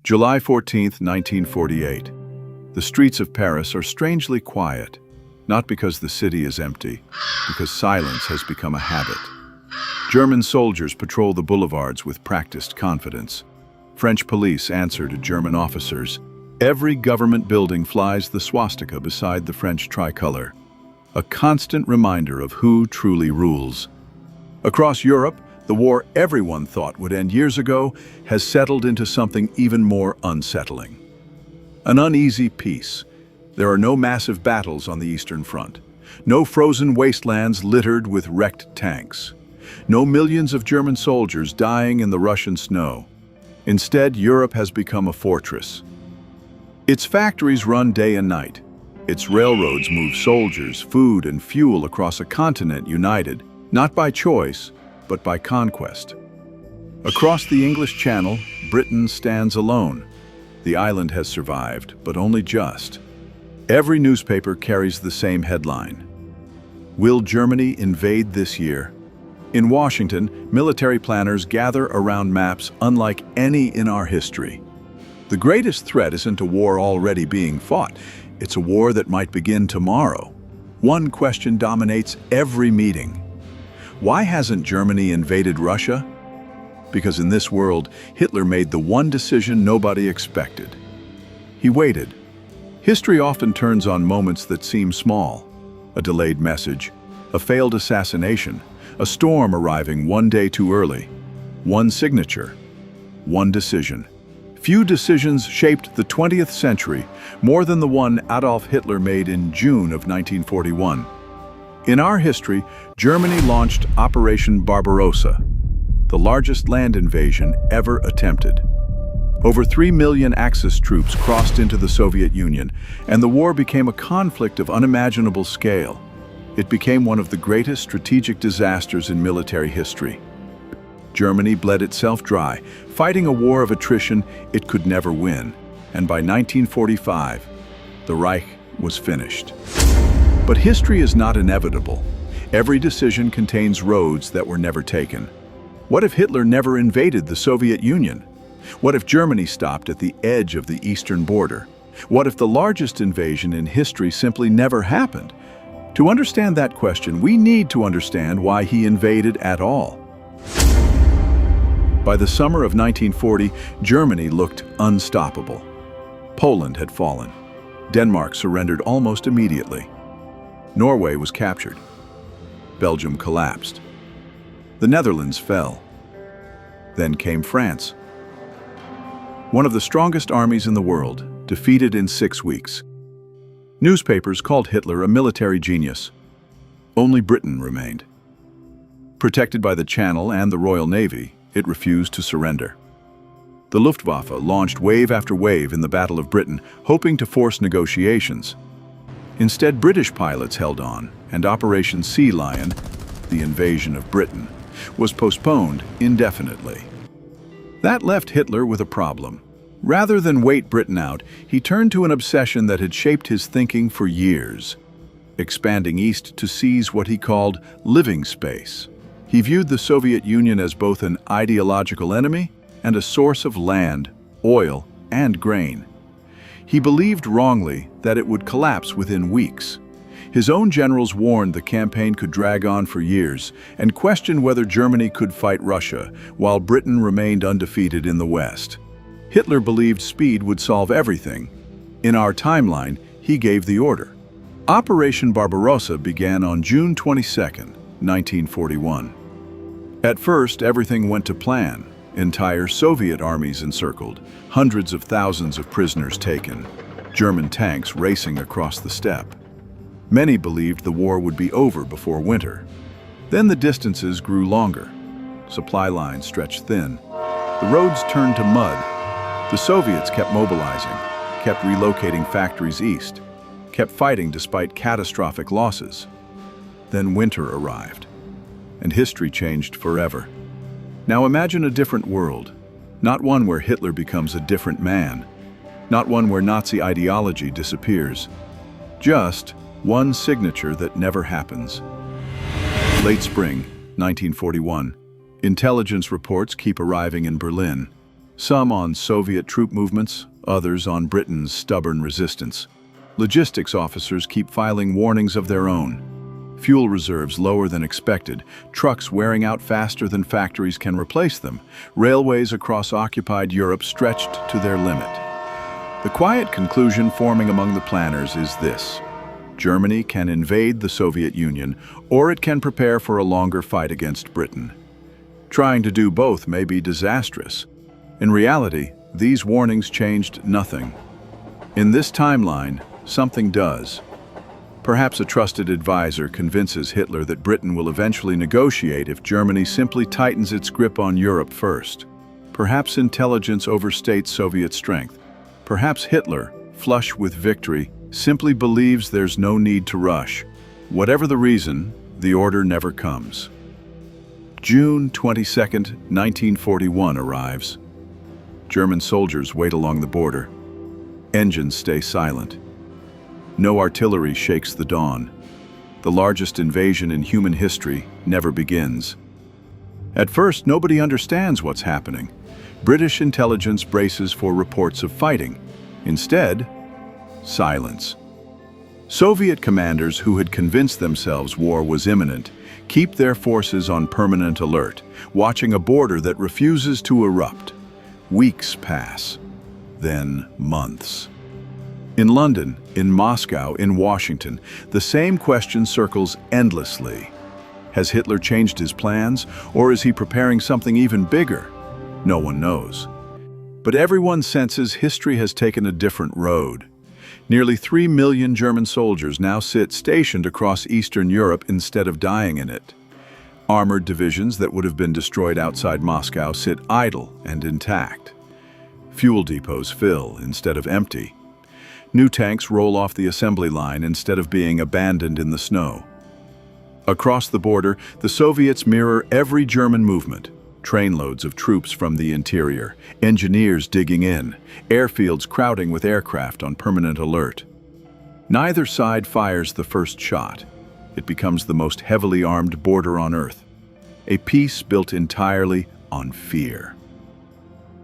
July 14, 1948. The streets of Paris are strangely quiet, not because the city is empty, because silence has become a habit. German soldiers patrol the boulevards with practiced confidence. French police answer to German officers. Every government building flies the swastika beside the French tricolor, a constant reminder of who truly rules. Across Europe, the war everyone thought would end years ago has settled into something even more unsettling. An uneasy peace. There are no massive battles on the Eastern Front, no frozen wastelands littered with wrecked tanks, no millions of German soldiers dying in the Russian snow. Instead, Europe has become a fortress. Its factories run day and night. Its railroads move soldiers, food, and fuel across a continent united, not by choice, but by conquest. Across the English Channel, Britain stands alone. The island has survived, but only just. Every newspaper carries the same headline. Will Germany invade this year? In Washington, military planners gather around maps unlike any in our history. The greatest threat isn't a war already being fought. It's a war that might begin tomorrow. One question dominates every meeting. Why hasn't Germany invaded Russia? Because in this world, Hitler made the one decision nobody expected. He waited. History often turns on moments that seem small. A delayed message, a failed assassination, a storm arriving one day too early, one signature, one decision. Few decisions shaped the 20th century more than the one Adolf Hitler made in June of 1941. In our history, Germany launched Operation Barbarossa, the largest land invasion ever attempted. Over 3 million Axis troops crossed into the Soviet Union, and the war became a conflict of unimaginable scale. It became one of the greatest strategic disasters in military history. Germany bled itself dry, fighting a war of attrition it could never win, and by 1945, the Reich was finished. But history is not inevitable. Every decision contains roads that were never taken. What if Hitler never invaded the Soviet Union? What if Germany stopped at the edge of the eastern border? What if the largest invasion in history simply never happened? To understand that question, we need to understand why he invaded at all. By the summer of 1940, Germany looked unstoppable. Poland had fallen. Denmark surrendered almost immediately. Norway was captured. Belgium collapsed. The Netherlands fell. Then came France. One of the strongest armies in the world, defeated in 6 weeks. Newspapers called Hitler a military genius. Only Britain remained. Protected by the Channel and the Royal Navy, it refused to surrender. The Luftwaffe launched wave after wave in the Battle of Britain, hoping to force negotiations. Instead, British pilots held on, and Operation Sea Lion, the invasion of Britain, was postponed indefinitely. That left Hitler with a problem. Rather than wait Britain out, he turned to an obsession that had shaped his thinking for years, expanding east to seize what he called living space. He viewed the Soviet Union as both an ideological enemy and a source of land, oil, and grain. He believed wrongly that it would collapse within weeks. His own generals warned the campaign could drag on for years and questioned whether Germany could fight Russia while Britain remained undefeated in the West. Hitler believed speed would solve everything. In our timeline, he gave the order. Operation Barbarossa began on June 22, 1941. At first, everything went to plan. Entire Soviet armies encircled, hundreds of thousands of prisoners taken, German tanks racing across the steppe. Many believed the war would be over before winter. Then the distances grew longer. Supply lines stretched thin. The roads turned to mud. The Soviets kept mobilizing, kept relocating factories east, kept fighting despite catastrophic losses. Then winter arrived, and history changed forever. Now imagine a different world, not one where Hitler becomes a different man, not one where Nazi ideology disappears, just one signature that never happens. Late spring, 1941. Intelligence reports keep arriving in Berlin. Some on Soviet troop movements, others on Britain's stubborn resistance. Logistics officers keep filing warnings of their own. Fuel reserves lower than expected, trucks wearing out faster than factories can replace them, railways across occupied Europe stretched to their limit. The quiet conclusion forming among the planners is this: Germany can invade the Soviet Union, or it can prepare for a longer fight against Britain. Trying to do both may be disastrous. In reality, these warnings changed nothing. In this timeline, something does. Perhaps a trusted advisor convinces Hitler that Britain will eventually negotiate if Germany simply tightens its grip on Europe first. Perhaps intelligence overstates Soviet strength. Perhaps Hitler, flush with victory, simply believes there's no need to rush. Whatever the reason, the order never comes. June 22, 1941 arrives. German soldiers wait along the border. Engines stay silent. No artillery shakes the dawn. The largest invasion in human history never begins. At first, nobody understands what's happening. British intelligence braces for reports of fighting. Instead, silence. Soviet commanders who had convinced themselves war was imminent keep their forces on permanent alert, watching a border that refuses to erupt. Weeks pass, then months. In London, in Moscow, in Washington, the same question circles endlessly. Has Hitler changed his plans, or is he preparing something even bigger? No one knows. But everyone senses history has taken a different road. Nearly 3 million German soldiers now sit stationed across Eastern Europe instead of dying in it. Armored divisions that would have been destroyed outside Moscow sit idle and intact. Fuel depots fill instead of empty. New tanks roll off the assembly line instead of being abandoned in the snow. Across the border, the Soviets mirror every German movement. Trainloads of troops from the interior, engineers digging in, airfields crowding with aircraft on permanent alert. Neither side fires the first shot. It becomes the most heavily armed border on Earth. A peace built entirely on fear.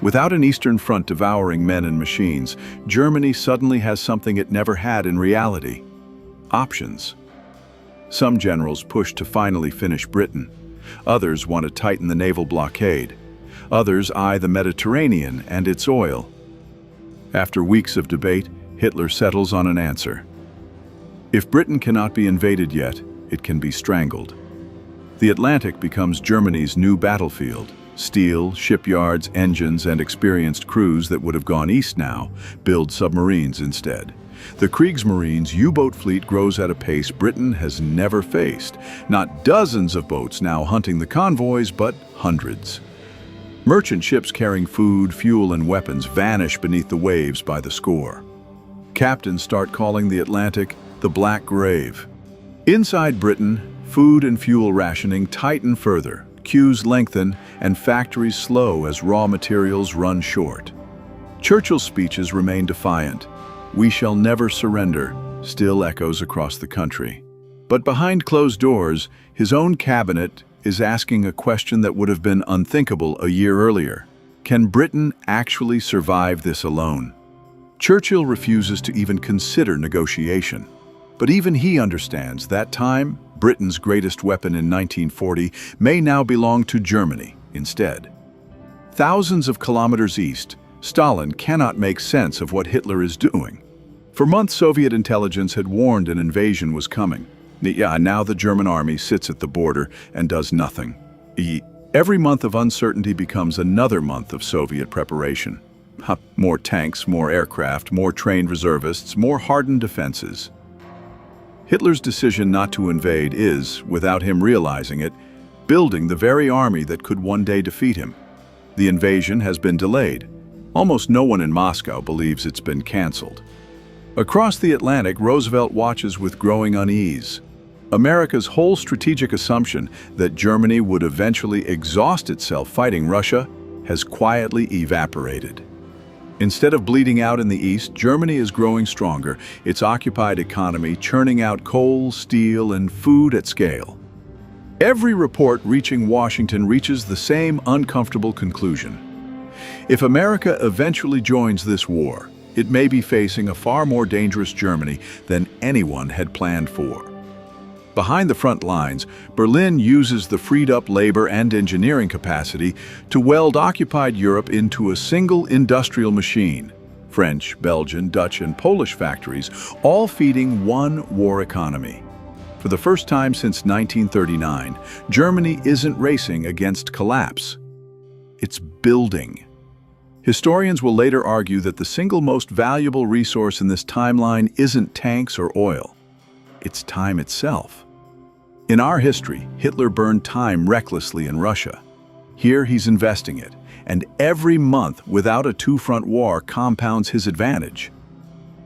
Without an Eastern Front devouring men and machines, Germany suddenly has something it never had in reality: options. Some generals push to finally finish Britain. Others want to tighten the naval blockade. Others eye the Mediterranean and its oil. After weeks of debate, Hitler settles on an answer. If Britain cannot be invaded yet, it can be strangled. The Atlantic becomes Germany's new battlefield. Steel, shipyards, engines, and experienced crews that would have gone east now build submarines instead. The Kriegsmarine's U-boat fleet grows at a pace Britain has never faced. Not dozens of boats now hunting the convoys, but hundreds. Merchant ships carrying food, fuel, and weapons vanish beneath the waves by the score. Captains start calling the Atlantic the Black Grave. Inside Britain, food and fuel rationing tighten further. Queues lengthen and factories slow as raw materials run short. Churchill's speeches remain defiant. "We shall never surrender," still echoes across the country. But behind closed doors, his own cabinet is asking a question that would have been unthinkable a year earlier. Can Britain actually survive this alone? Churchill refuses to even consider negotiation. But even he understands that time, Britain's greatest weapon in 1940, may now belong to Germany instead. Thousands of kilometers east, Stalin cannot make sense of what Hitler is doing. For months, Soviet intelligence had warned an invasion was coming. Now the German army sits at the border and does nothing. Every month of uncertainty becomes another month of Soviet preparation. More tanks, more aircraft, more trained reservists, more hardened defenses. Hitler's decision not to invade is, without him realizing it, building the very army that could one day defeat him. The invasion has been delayed. Almost no one in Moscow believes it's been canceled. Across the Atlantic, Roosevelt watches with growing unease. America's whole strategic assumption that Germany would eventually exhaust itself fighting Russia has quietly evaporated. Instead of bleeding out in the east, Germany is growing stronger, its occupied economy churning out coal, steel, and food at scale. Every report reaching Washington reaches the same uncomfortable conclusion. If America eventually joins this war, it may be facing a far more dangerous Germany than anyone had planned for. Behind the front lines, Berlin uses the freed-up labor and engineering capacity to weld occupied Europe into a single industrial machine. French, Belgian, Dutch, and Polish factories, all feeding one war economy. For the first time since 1939, Germany isn't racing against collapse. It's building. Historians will later argue that the single most valuable resource in this timeline isn't tanks or oil. It's time itself. In our history, Hitler burned time recklessly in Russia. Here he's investing it, and every month without a two-front war compounds his advantage.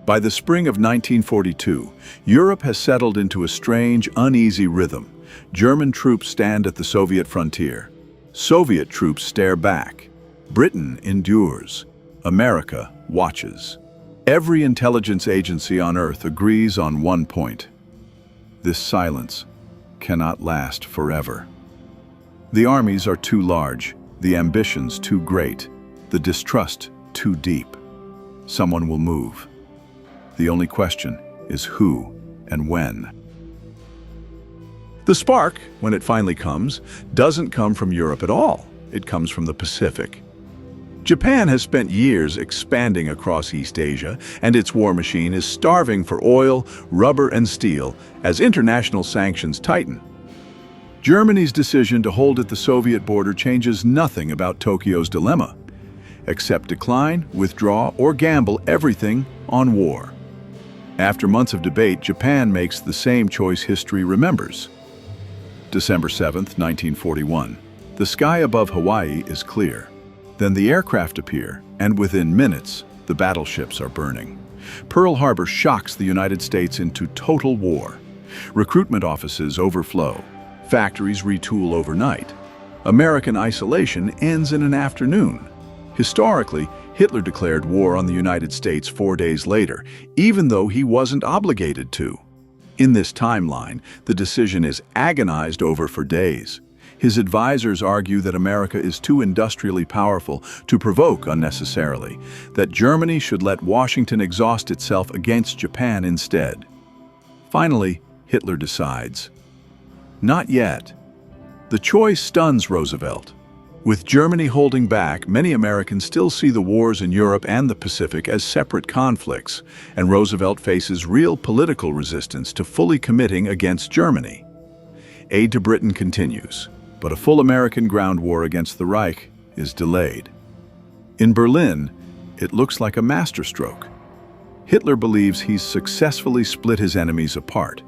By the spring of 1942, Europe has settled into a strange, uneasy rhythm. German troops stand at the Soviet frontier. Soviet troops stare back. Britain endures. America watches. Every intelligence agency on Earth agrees on one point. This silence cannot last forever. The armies are too large, the ambitions too great, the distrust too deep. Someone will move. The only question is who and when. The spark, when it finally comes, doesn't come from Europe at all. It comes from the Pacific. Japan has spent years expanding across East Asia, and its war machine is starving for oil, rubber, and steel as international sanctions tighten. Germany's decision to hold at the Soviet border changes nothing about Tokyo's dilemma. Accept decline, withdraw, or gamble everything on war. After months of debate, Japan makes the same choice history remembers. December 7, 1941. The sky above Hawaii is clear. Then the aircraft appear, and within minutes, the battleships are burning. Pearl Harbor shocks the United States into total war. Recruitment offices overflow. Factories retool overnight. American isolation ends in an afternoon. Historically, Hitler declared war on the United States 4 days later, even though he wasn't obligated to. In this timeline, the decision is agonized over for days. His advisors argue that America is too industrially powerful to provoke unnecessarily, that Germany should let Washington exhaust itself against Japan instead. Finally, Hitler decides. Not yet. The choice stuns Roosevelt. With Germany holding back, many Americans still see the wars in Europe and the Pacific as separate conflicts, and Roosevelt faces real political resistance to fully committing against Germany. Aid to Britain continues, but a full American ground war against the Reich is delayed. In Berlin, it looks like a masterstroke. Hitler believes he's successfully split his enemies apart,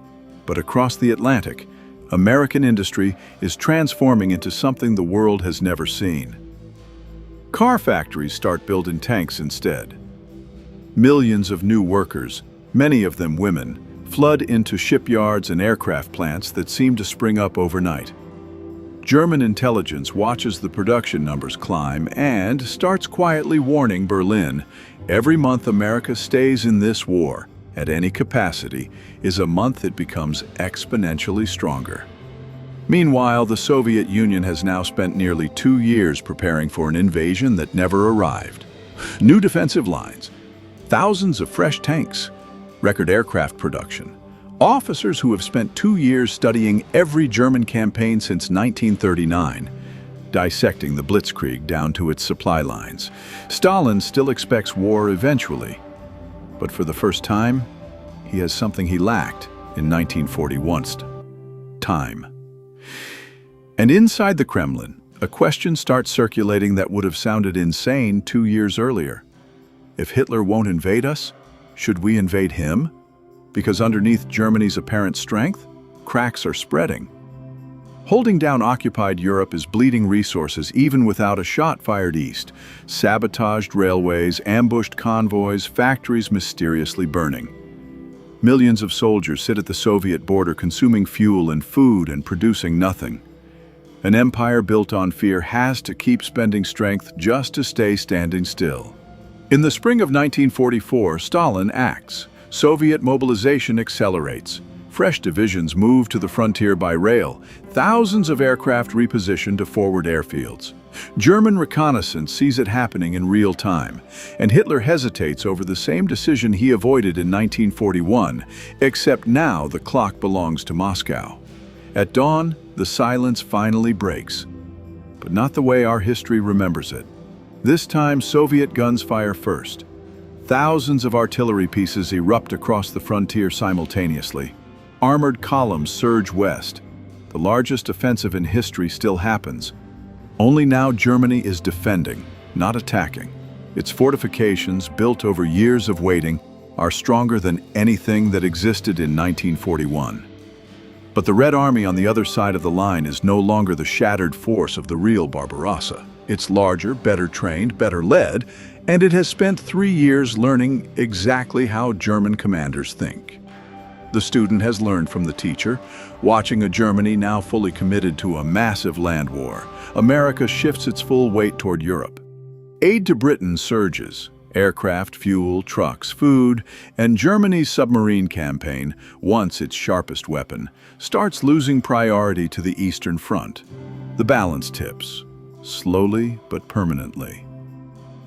but across the Atlantic, American industry is transforming into something the world has never seen. Car factories start building tanks instead. Millions of new workers, many of them women, flood into shipyards and aircraft plants that seem to spring up overnight. German intelligence watches the production numbers climb and starts quietly warning Berlin, every month America stays in this war, at any capacity, is a month it becomes exponentially stronger. Meanwhile, the Soviet Union has now spent nearly 2 years preparing for an invasion that never arrived. New defensive lines, thousands of fresh tanks, record aircraft production, officers who have spent 2 years studying every German campaign since 1939, dissecting the blitzkrieg down to its supply lines. Stalin still expects war eventually, but for the first time, he has something he lacked in 1941: time. And inside the Kremlin, a question starts circulating that would have sounded insane 2 years earlier. If Hitler won't invade us, should we invade him? Because underneath Germany's apparent strength, cracks are spreading. Holding down occupied Europe is bleeding resources even without a shot fired east. Sabotaged railways, ambushed convoys, factories mysteriously burning. Millions of soldiers sit at the Soviet border consuming fuel and food and producing nothing. An empire built on fear has to keep spending strength just to stay standing still. In the spring of 1944, Stalin acts. Soviet mobilization accelerates. Fresh divisions moved to the frontier by rail, thousands of aircraft repositioned to forward airfields. German reconnaissance sees it happening in real time, and Hitler hesitates over the same decision he avoided in 1941, except now the clock belongs to Moscow. At dawn, the silence finally breaks, but not the way our history remembers it. This time, Soviet guns fire first. Thousands of artillery pieces erupt across the frontier simultaneously. Armored columns surge west. The largest offensive in history still happens. Only now Germany is defending, not attacking. Its fortifications, built over years of waiting, are stronger than anything that existed in 1941. But the Red Army on the other side of the line is no longer the shattered force of the real Barbarossa. It's larger, better trained, better led, and it has spent 3 years learning exactly how German commanders think. The student has learned from the teacher, watching a Germany now fully committed to a massive land war. America shifts its full weight toward Europe. Aid to Britain surges. Aircraft, fuel, trucks, food, and Germany's submarine campaign, once its sharpest weapon, starts losing priority to the Eastern Front. The balance tips, slowly but permanently.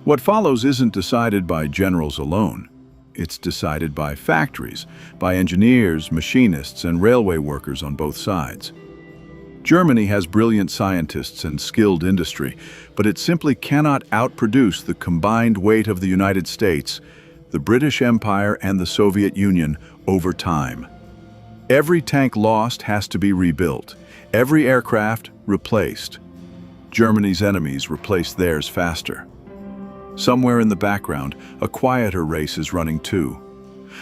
What follows isn't decided by generals alone. It's decided by factories, by engineers, machinists, and railway workers on both sides. Germany has brilliant scientists and skilled industry, but it simply cannot outproduce the combined weight of the United States, the British Empire, and the Soviet Union over time. Every tank lost has to be rebuilt, every aircraft replaced. Germany's enemies replace theirs faster. Somewhere in the background, a quieter race is running too.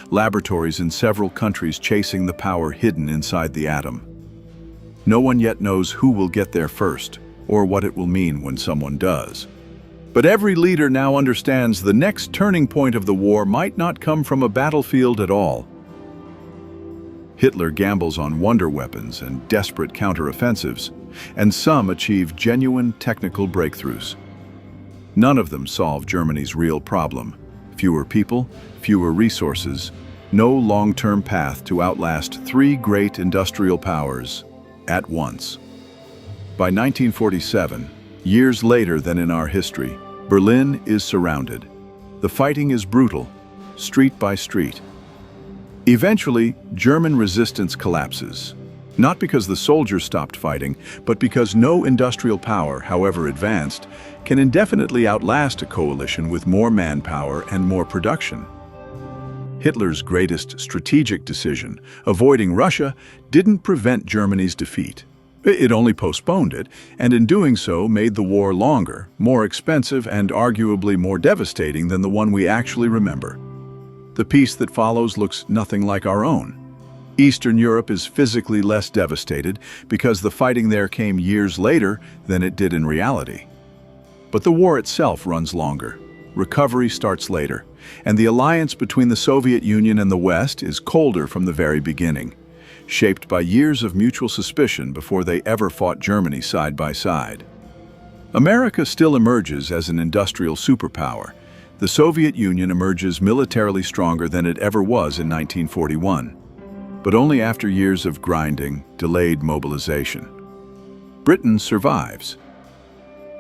Laboratories in several countries chasing the power hidden inside the atom. No one yet knows who will get there first, or what it will mean when someone does. But every leader now understands the next turning point of the war might not come from a battlefield at all. Hitler gambles on wonder weapons and desperate counteroffensives, and some achieve genuine technical breakthroughs. None of them solve Germany's real problem: fewer people, fewer resources, no long-term path to outlast 3 great industrial powers at once. By 1947, years later than in our history, Berlin is surrounded. The fighting is brutal, street by street. Eventually, German resistance collapses, not because the soldiers stopped fighting, but because no industrial power, however advanced, can indefinitely outlast a coalition with more manpower and more production. Hitler's greatest strategic decision, avoiding Russia, didn't prevent Germany's defeat. It only postponed it, and in doing so made the war longer, more expensive, and arguably more devastating than the one we actually remember. The peace that follows looks nothing like our own. Eastern Europe is physically less devastated because the fighting there came years later than it did in reality. But the war itself runs longer. Recovery starts later, and the alliance between the Soviet Union and the West is colder from the very beginning, shaped by years of mutual suspicion before they ever fought Germany side by side. America still emerges as an industrial superpower. The Soviet Union emerges militarily stronger than it ever was in 1941, but only after years of grinding, delayed mobilization. Britain survives,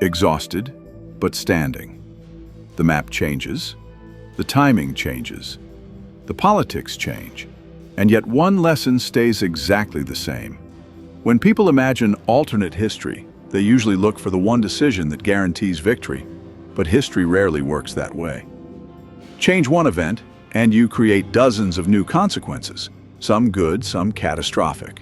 exhausted, but standing. The map changes, the timing changes, the politics change, and yet one lesson stays exactly the same. When people imagine alternate history, they usually look for the one decision that guarantees victory, but history rarely works that way. Change one event, and you create dozens of new consequences, some good, some catastrophic.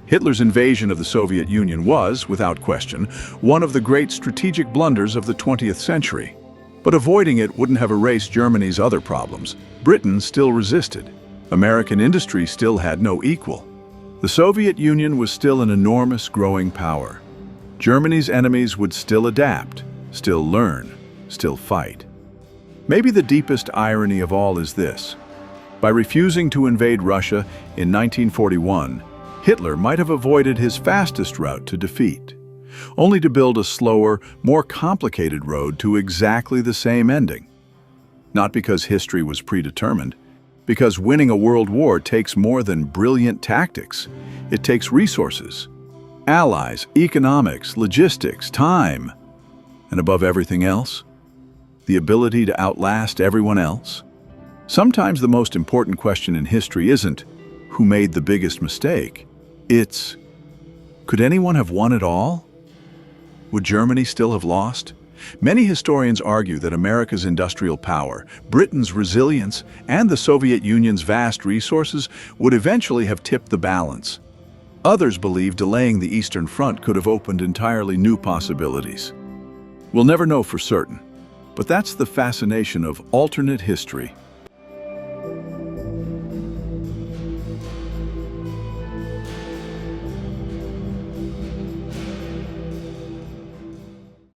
Hitler's invasion of the Soviet Union was, without question, one of the great strategic blunders of the 20th century. But avoiding it wouldn't have erased Germany's other problems. Britain still resisted. American industry still had no equal. The Soviet Union was still an enormous growing power. Germany's enemies would still adapt, still learn, still fight. Maybe the deepest irony of all is this. By refusing to invade Russia in 1941, Hitler might have avoided his fastest route to defeat, only to build a slower, more complicated road to exactly the same ending. Not because history was predetermined, Because winning a world war takes more than brilliant tactics. It takes resources, allies, economics, logistics, time, and above everything else, the ability to outlast everyone else. Sometimes the most important question in history isn't who made the biggest mistake. It's, could anyone have won it all? Would Germany still have lost? Many historians argue that America's industrial power, Britain's resilience, and the Soviet Union's vast resources would eventually have tipped the balance. Others believe delaying the Eastern Front could have opened entirely new possibilities. We'll never know for certain, but that's the fascination of alternate history.